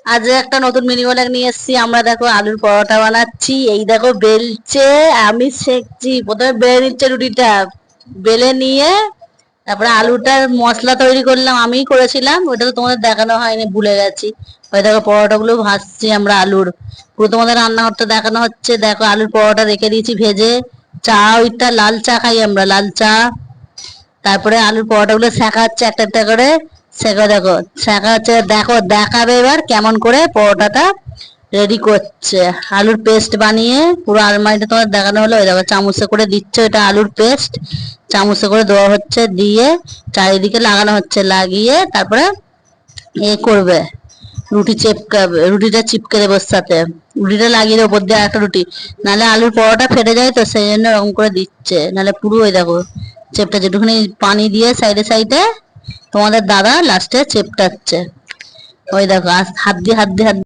আজ একটা নতুন মিনি ব্লগ নিয়ে এসেছি। আমরা দেখো আলুর পরোটা বানাচ্ছি। এই দেখো বেলছে, আমি সেকছি। প্রথমে বেলে নিচ্ছে রুটিটা, বেলে নিয়ে তারপরে আলুটার মশলা তৈরি করলাম, আমিই করেছিলাম। ওটা তো তোমাদের দেখানো হয়নি, ভুলে গেছি। ওই দেখো পরোটা গুলো ভাজছি আমরা আলুর। পুরো তোমাদের রান্নাঘরটা দেখানো হচ্ছে। দেখো আলুর পরোটা রেখে দিয়েছি ভেজে। চা, ওইটা লাল চা খাই আমরা, লাল চা। তারপরে আলুর পরোটা গুলো সেকা হচ্ছে একটা একটা করে। সেকা দেখো, সেকা হচ্ছে। দেখো দেখাবে এবার কেমন করে পরোটাটা রেডি করছে। আলুর পেস্ট বানিয়ে পুরো আলমারিটা তোমার দেখানো হলো। ওই দেখো চামচে করে দিচ্ছে, এটা আলুর পেস্ট চামচে করে দেওয়া হচ্ছে, দিয়ে চারিদিকে লাগানো হচ্ছে। লাগিয়ে তারপরে এ করবে, রুটি চেপকাবে, রুটিটা চিপকে দেবে ওর সাথে। রুটিটা লাগিয়ে দেবে ওপর দিয়ে একটা রুটি, নাহলে আলুর পরোটা ফেটে যায়, তো সেই জন্য এরকম করে দিচ্ছে। নাহলে পুরো ওই দেখো চেপটা, যেটুখানি পানি দিয়ে সাইডে সাইডে তোমাদের দাদা লাস্টে চেপটাচ্ছে। ওই দেখো হাত দিয়ে হাত দিয়ে হাত দিয়ে